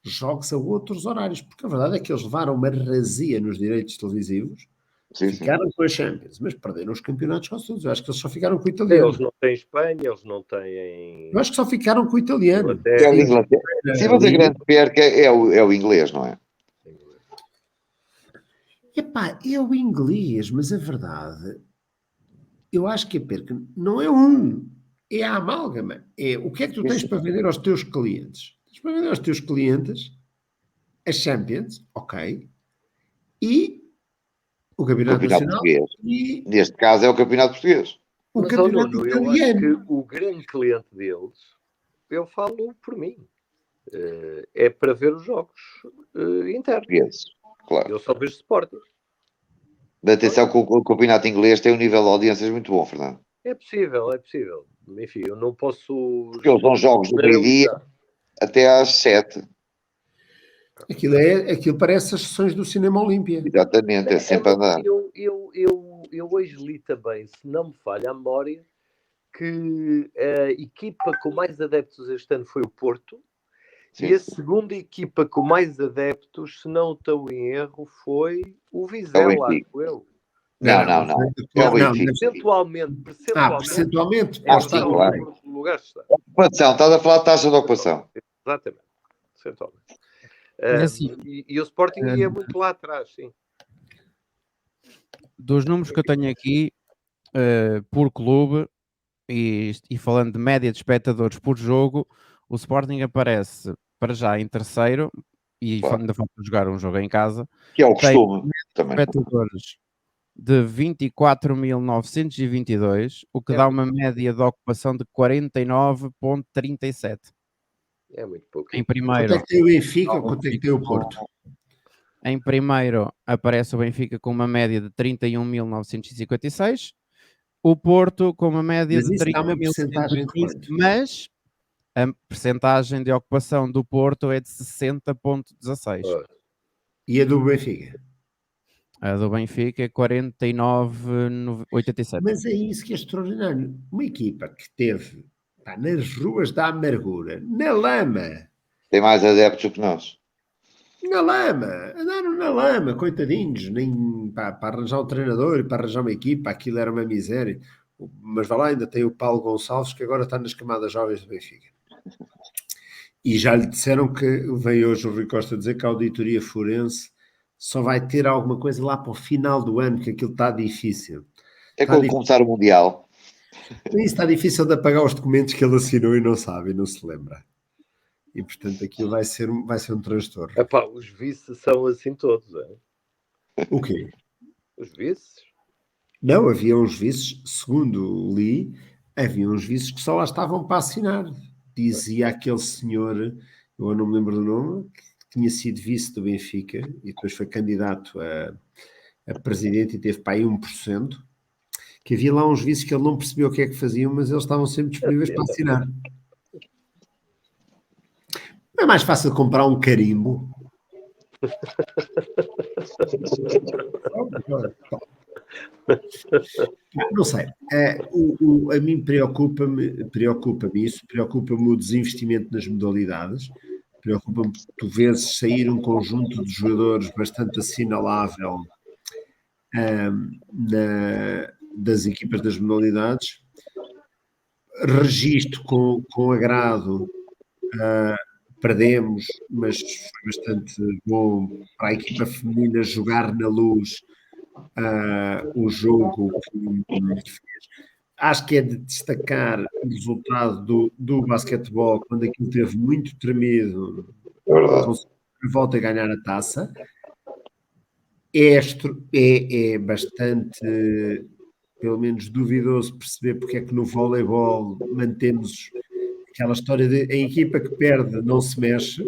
jogos a outros horários, porque a verdade é que eles levaram uma razia nos direitos televisivos Sim, sim. Ficaram com a Champions, mas perderam os campeonatos quase todos. Eu acho que eles só ficaram com o italiano. Eles não têm Espanha, eles não têm Eu acho que só ficaram com o italiano. Inglaterra. É o Inglaterra. Sim, mas a grande perca é o inglês, não é? Epá, é o inglês, mas a verdade, eu acho que a perca não é um, é a amálgama. É o que é que tu tens para vender aos teus clientes? Tens para vender aos teus clientes a Champions, ok, e o Campeonato Campeonato Nacional português. e Neste caso é o campeonato português. o Mas, Campeonato Nuno, eu acho Italiano. que o grande cliente deles, eu falo por mim, é para ver os jogos internos. Portugueses, claro. Eu só vejo Sporting. Mas atenção que o campeonato inglês tem um nível de audiências muito bom, Fernando. É possível, é possível. Enfim, eu não posso... Porque eles dão jogos do meio-dia até às 7. Aquilo parece as sessões do Cinema Olímpia. Exatamente, é sempre a andar. Eu hoje li também, se não me falha a memória, que a equipa com mais adeptos este ano foi o Porto. Sim. E a segunda equipa com mais adeptos, se não estou em erro, foi o Vizela, acho eu. Não. É o Benfica. Percentualmente. Percentualmente. Sim, claro. Lugares está. Ocupação, estás a falar de taxa de ocupação. Exatamente. Percentualmente. Mas assim, E o Sporting ia muito lá atrás, sim. Dos números que eu tenho aqui, por clube, e falando de média de espectadores por jogo, o Sporting aparece para já em terceiro, e Claro. ainda falta jogar um jogo em casa. Que é o Tem costume também. espectadores de 24.922, o que dá uma média de ocupação de 49,37. É muito pouco. Em Quanto primeiro, é que tem o Benfica ou quanto é que tem o Porto? em primeiro aparece o Benfica com uma média de 31.956, o Porto com uma média Mas de isso dá uma percentagem de 30.115, quanto? mas a percentagem de ocupação do Porto é de 60,16. E a do Benfica? A do Benfica é 49,87. Mas é isso que é extraordinário. Uma equipa que teve nas ruas da amargura, na lama, Tem mais adeptos do que nós. andaram na lama, coitadinhos, nem para arranjar um treinador e para arranjar uma equipa, aquilo era uma miséria. Mas vai lá, ainda tem o Paulo Gonçalves, que agora está nas camadas jovens do Benfica. E já lhe disseram que veio hoje o Rui Costa dizer que a auditoria forense só vai ter alguma coisa lá para o final do ano, que aquilo está difícil. É quando começar o Mundial. Isso está difícil de apagar os documentos que ele assinou e não sabe, e não se lembra. E, portanto, aquilo vai ser um transtorno. Epá, os vices são assim todos, é? O quê? Os vices? Não, havia uns vices, segundo li, havia uns vices que só lá estavam para assinar. Dizia aquele senhor, eu não me lembro do nome, que tinha sido vice do Benfica e depois foi candidato a presidente e teve para aí 1%, que havia lá uns vices que ele não percebeu o que é que faziam, mas eles estavam sempre disponíveis para assinar. Não é mais fácil comprar um carimbo? Não sei. A mim preocupa-me isso, preocupa-me o desinvestimento nas modalidades, preocupa-me que tu vês sair um conjunto de jogadores bastante assinalável das equipas das modalidades. Registro com agrado, perdemos, mas foi bastante bom para a equipa feminina jogar na Luz o jogo que fez. Acho que é de destacar o resultado do basquetebol, quando aquilo teve muito tremido, volta a ganhar a taça. É bastante, pelo menos, duvidoso perceber porque é que no voleibol mantemos aquela história de a equipa que perde não se mexe.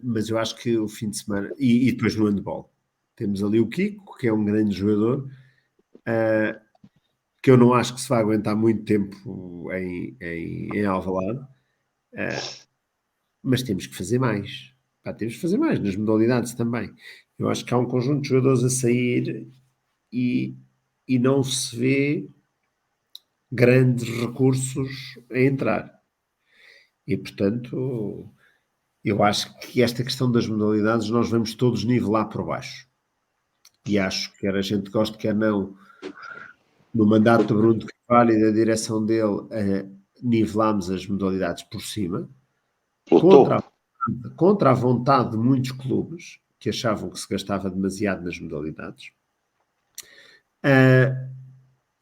Mas eu acho que o fim de semana, e depois no handball, temos ali o Kiko, que é um grande jogador, que eu não acho que se vai aguentar muito tempo em Alvalade, mas temos que fazer mais. Temos que fazer mais nas modalidades também. Eu acho que há um conjunto de jogadores a sair e não se vê grandes recursos a entrar. E, portanto, eu acho que esta questão das modalidades nós vamos todos nivelar por baixo. E acho que quer a gente goste, quer não, no mandato do Bruno de Carvalho e da direção dele, nivelámos as modalidades por cima, contra a vontade de muitos clubes que achavam que se gastava demasiado nas modalidades.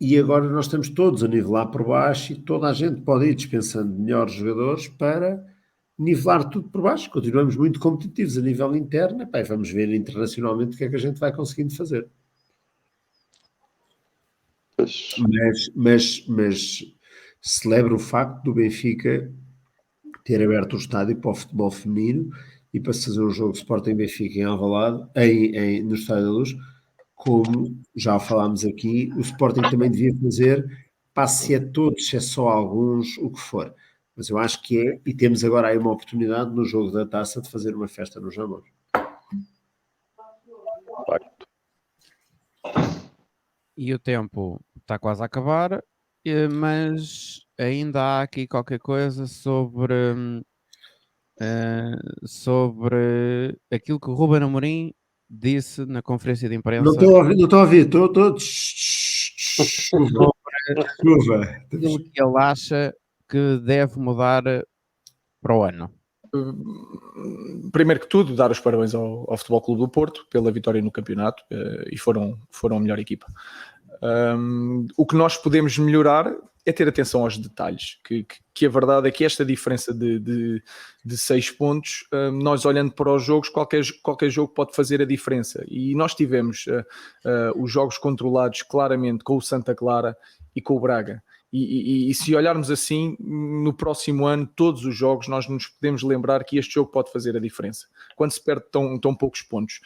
E agora nós estamos todos a nivelar por baixo e toda a gente pode ir dispensando melhores jogadores para nivelar tudo por baixo. Continuamos muito competitivos a nível interno, e vamos ver internacionalmente o que é que a gente vai conseguindo fazer. Mas celebro o facto do Benfica ter aberto o estádio para o futebol feminino e para se fazer um jogo de Sporting Benfica em Alvalade, no Estádio da Luz, como já falámos aqui, o Sporting também devia fazer, passe a todos, se é só alguns, o que for. Mas eu acho que é, e temos agora aí uma oportunidade no jogo da Taça de fazer uma festa no Jamor. E o tempo está quase a acabar, mas ainda há aqui qualquer coisa sobre aquilo que o Ruben Amorim disse na conferência de imprensa. Não estou a ouvir, estou... Chuva. Aquilo que ele acha que deve mudar para o ano. Primeiro que tudo, dar os parabéns ao Futebol Clube do Porto pela vitória no campeonato, e foram a melhor equipa. O que nós podemos melhorar é ter atenção aos detalhes, que a verdade é que esta diferença de 6 pontos, nós olhando para os jogos, qualquer jogo pode fazer a diferença, e nós tivemos os jogos controlados claramente com o Santa Clara e com o Braga. E se olharmos assim, no próximo ano, todos os jogos, nós nos podemos lembrar que este jogo pode fazer a diferença, quando se perde tão poucos pontos.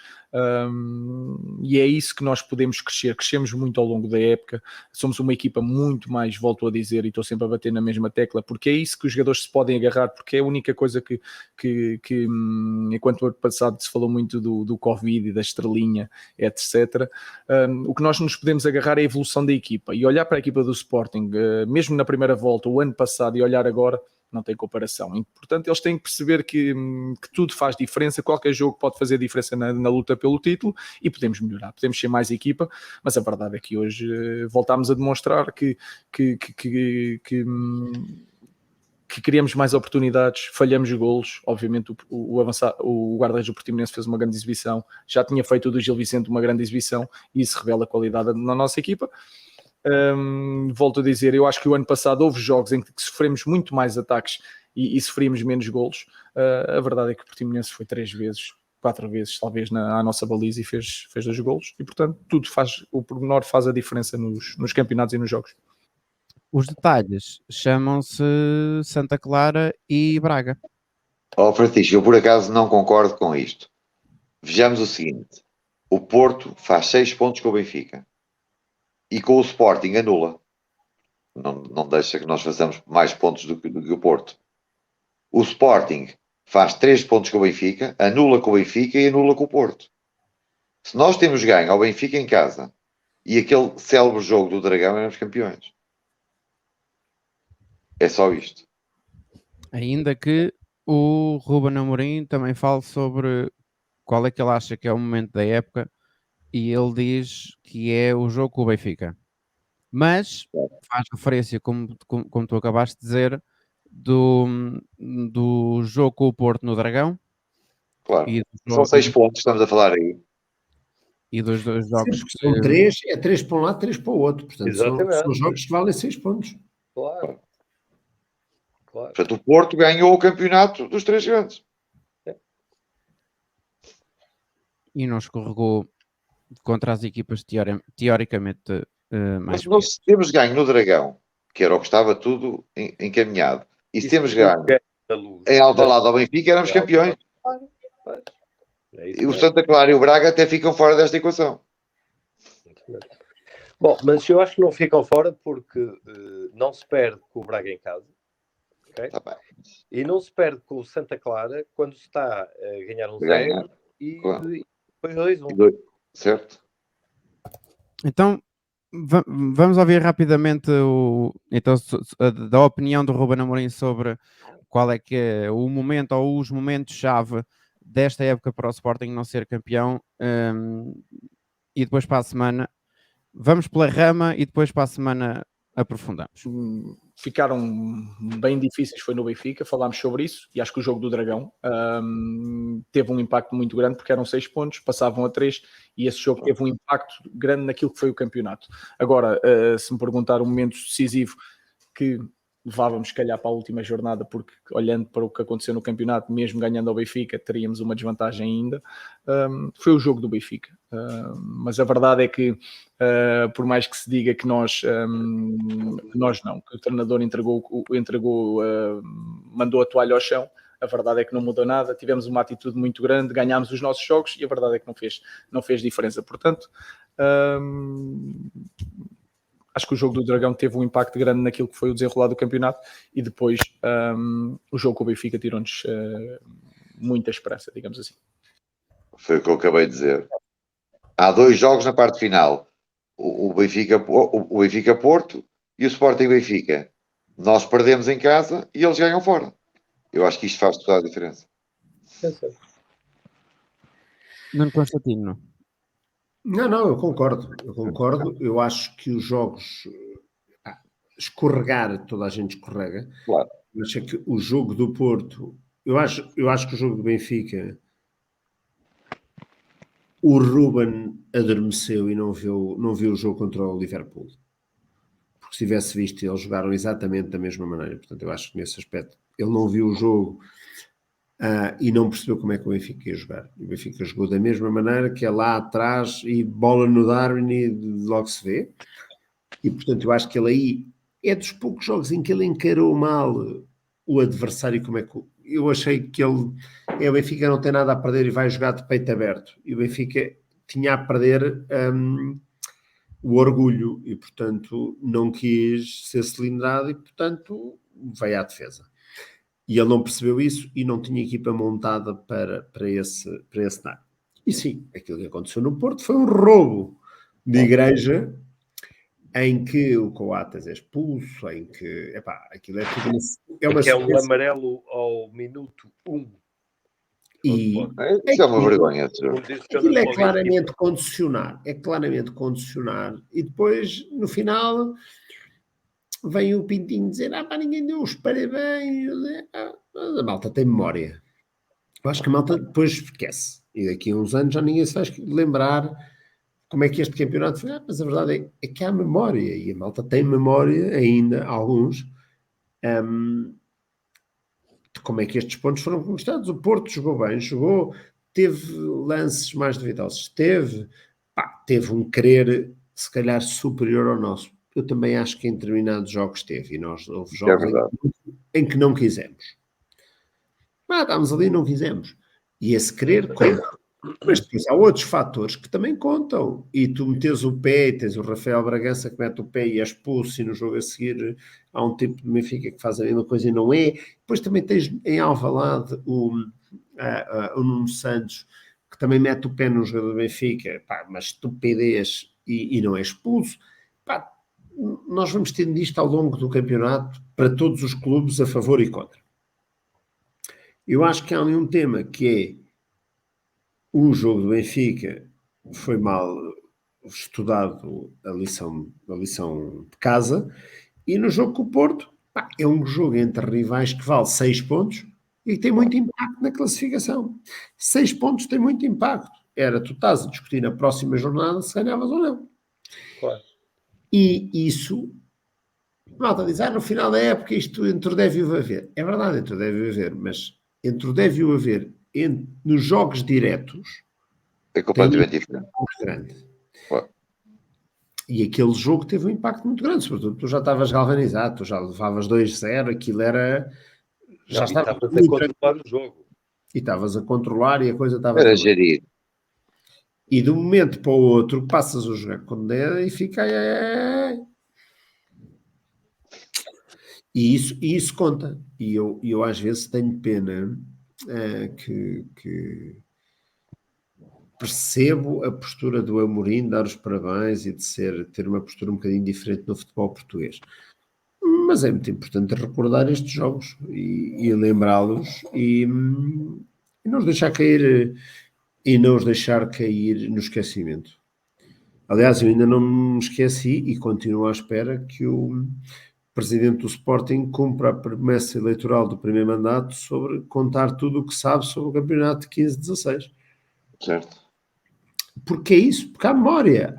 E é isso que nós podemos crescer. Crescemos muito ao longo da época, somos uma equipa muito mais, volto a dizer, e estou sempre a bater na mesma tecla, porque é isso que os jogadores se podem agarrar, porque é a única coisa que enquanto o ano passado se falou muito do Covid e da estrelinha, etc., o que nós nos podemos agarrar é a evolução da equipa, e olhar para a equipa do Sporting, mesmo na primeira volta, o ano passado, e olhar agora, não tem comparação. E, portanto, eles têm que perceber que tudo faz diferença, qualquer jogo pode fazer diferença na luta pelo título, e podemos melhorar, podemos ser mais equipa, mas a verdade é que hoje voltámos a demonstrar que criamos mais oportunidades, falhamos golos. Obviamente o guarda-redes do Portimonense fez uma grande exibição, já tinha feito o do Gil Vicente uma grande exibição, e isso revela a qualidade na nossa equipa. Volto a dizer, eu acho que o ano passado houve jogos em que sofremos muito mais ataques e sofríamos menos golos. A verdade é que o Portimonense foi 4 vezes talvez à nossa baliza e fez 2 golos, e portanto o pormenor faz a diferença nos campeonatos e nos jogos. Os detalhes chamam-se Santa Clara e Braga. Francisco, eu por acaso não concordo com isto. Vejamos o seguinte: o Porto faz 6 pontos com o Benfica e com o Sporting anula. Não deixa que nós façamos mais pontos do que o Porto. O Sporting faz 3 pontos com o Benfica, anula com o Benfica e anula com o Porto. Se nós temos ganho ao Benfica em casa e aquele célebre jogo do Dragão, éramos campeões. É só isto. Ainda que o Ruben Amorim também fale sobre qual é que ele acha que é o momento da época, e ele diz que é o jogo com o Benfica. Mas faz referência, como tu acabaste de dizer, do jogo com o Porto no Dragão. Claro. São 6 pontos, estamos a falar aí. E dos 2 jogos que são 3, é 3 para um lado, 3 para o outro. Portanto, são jogos que valem 6 pontos. Claro. Portanto, o Porto ganhou o campeonato dos 3 grandes. E não escorregou contra as equipas teoricamente mais. Mas nós temos ganho no Dragão, que era o que estava tudo encaminhado. E se temos ganho em Alvalade ao Benfica, éramos campeões. E o Santa Clara e o Braga até ficam fora desta equação. Bom, mas eu acho que não ficam fora porque não se perde com o Braga em casa. Okay? Tá bem. E não se perde com o Santa Clara quando se está a ganhar 0 e depois 2-1. Certo? Então, vamos ouvir rapidamente da opinião do Ruben Amorim sobre qual é que é o momento ou os momentos-chave desta época para o Sporting não ser campeão, e depois para a semana vamos pela rama e depois para a semana aprofundamos. Ficaram bem difíceis, foi no Benfica, falámos sobre isso, e acho que o jogo do Dragão teve um impacto muito grande, porque eram 6 pontos, passavam a 3, e esse jogo teve um impacto grande naquilo que foi o campeonato. Agora, se me perguntar um momento decisivo que levávamos, se calhar, para a última jornada, porque olhando para o que aconteceu no campeonato, mesmo ganhando ao Benfica, teríamos uma desvantagem ainda, foi o jogo do Benfica. Mas a verdade é que, por mais que se diga que nós não, que o treinador mandou a toalha ao chão, a verdade é que não mudou nada, tivemos uma atitude muito grande, ganhámos os nossos jogos e a verdade é que não fez diferença. Portanto, acho que o jogo do Dragão teve um impacto grande naquilo que foi o desenrolar do campeonato, e depois o jogo com o Benfica tirou-nos muita esperança, digamos assim. Foi o que eu acabei de dizer. Há 2 jogos na parte final. O Benfica-Porto e o Sporting-Benfica. Nós perdemos em casa e eles ganham fora. Eu acho que isto faz toda a diferença. Nuno Constantino. Não, eu concordo. Eu acho que os jogos escorregar, toda a gente escorrega. Claro. Eu acho que o jogo do Porto, eu acho que o jogo do Benfica, o Ruben adormeceu e não viu o jogo contra o Liverpool. Porque se tivesse visto, eles jogaram exatamente da mesma maneira. Portanto, eu acho que nesse aspecto ele não viu o jogo e não percebeu como é que o Benfica ia jogar. O Benfica jogou da mesma maneira, que é lá atrás e bola no Darwin e logo se vê. E, portanto, eu acho que ele aí é dos poucos jogos em que ele encarou mal o adversário. Como é que eu achei que o Benfica não tem nada a perder e vai jogar de peito aberto. E o Benfica tinha a perder o orgulho e, portanto, não quis ser cilindrado e, portanto, veio à defesa. E ele não percebeu isso e não tinha equipa montada para esse cenário. E sim, aquilo que aconteceu no Porto foi um roubo de igreja, em que o Coates é expulso, em que, aquilo é tudo é um amarelo ao minuto 1. E isso é uma vergonha. Aquilo é claramente condicionar. E depois, no final, vem o Pintinho dizer: ninguém deu os parabéns. A malta tem memória. Eu acho que a malta depois esquece. E daqui a uns anos já ninguém se vai lembrar como é que este campeonato foi. Mas a verdade é que há memória. E a malta tem memória ainda, alguns, de como é que estes pontos foram conquistados. O Porto jogou bem, teve lances mais duvidosos, teve um querer se calhar superior ao nosso. Eu também acho que em determinados jogos teve, e houve jogos em que não quisemos. Estávamos ali e não quisemos. E esse querer conta. Mas depois há outros fatores que também contam. E tu metes o pé, tens o Rafael Bragança que mete o pé e é expulso, e no jogo a seguir há um tipo de Benfica que faz a mesma coisa e não é. Depois também tens em Alvalade o Nuno Santos, que também mete o pé no jogador do Benfica, uma estupidez, e não é expulso. Nós vamos tendo isto ao longo do campeonato para todos os clubes a favor e contra. Eu acho que há ali um tema que é o jogo do Benfica foi mal estudado a lição de casa, e no jogo com o Porto é um jogo entre rivais que vale 6 pontos e que tem muito impacto na classificação. 6 pontos tem muito impacto. Tu estás a discutir na próxima jornada se ganhavas ou não. Claro. E isso, malta diz, no final da época isto entre o deve e o haver. É verdade, entre o deve e o haver, mas entre o deve e o haver, nos jogos diretos, é completamente diferente. Muito grande. Claro. E aquele jogo teve um impacto muito grande, sobretudo tu já estavas galvanizado, tu já levavas 2-0, aquilo era... Já estavas a controlar o jogo. E estavas a controlar e a coisa estava... Era gerir. E de um momento para o outro passas a jogar com 10 e fica... E isso conta. E eu às vezes tenho pena que percebo a postura do Amorim, dar os parabéns e de ter uma postura um bocadinho diferente no futebol português. mas é muito importante recordar estes jogos e lembrá-los e não os deixar cair no esquecimento. Aliás, eu ainda não me esqueci e continuo à espera que o presidente do Sporting cumpra a promessa eleitoral do primeiro mandato sobre contar tudo o que sabe sobre o campeonato de 15-16. Certo. Porque é isso, porque há memória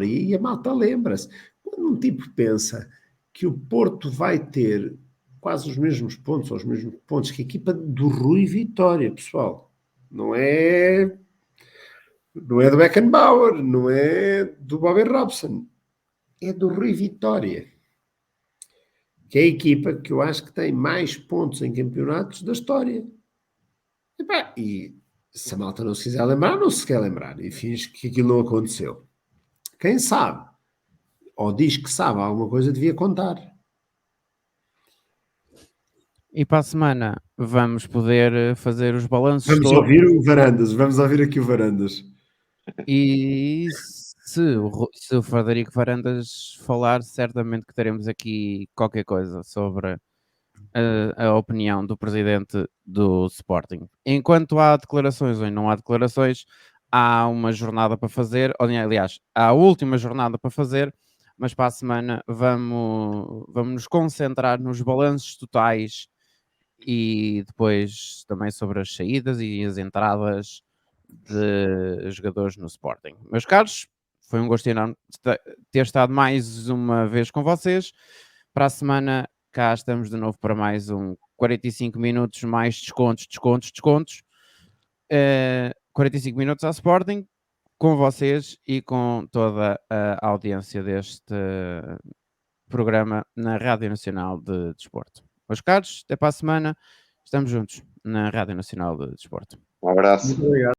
e a malta lembra-se. Quando um tipo pensa que o Porto vai ter quase os mesmos pontos, que a equipa do Rui Vitória, pessoal, não é do Beckenbauer, não é do Bobby Robson, é do Rui Vitória, que é a equipa que eu acho que tem mais pontos em campeonatos da história. E se a malta não se quiser lembrar, não se quer lembrar e finge que aquilo não aconteceu. Quem sabe, ou diz que sabe alguma coisa, devia contar. E para a semana vamos poder fazer os balanços Vamos todos. ouvir aqui o Varandas. E se o Frederico Varandas falar, certamente que teremos aqui qualquer coisa sobre a opinião do presidente do Sporting. Enquanto há declarações ou não há declarações, há uma jornada para fazer, aliás, há a última jornada para fazer, mas para a semana vamos nos concentrar nos balanços totais e depois também sobre as saídas e as entradas de jogadores no Sporting. Meus caros, foi um gosto enorme ter estado mais uma vez com vocês. Para a semana cá estamos de novo para mais um 45 minutos mais descontos. 45 minutos ao Sporting, com vocês e com toda a audiência deste programa na Rádio Nacional de Desporto. Meus caros, até para a semana. Estamos juntos na Rádio Nacional de Desporto. Um abraço. Muito obrigado.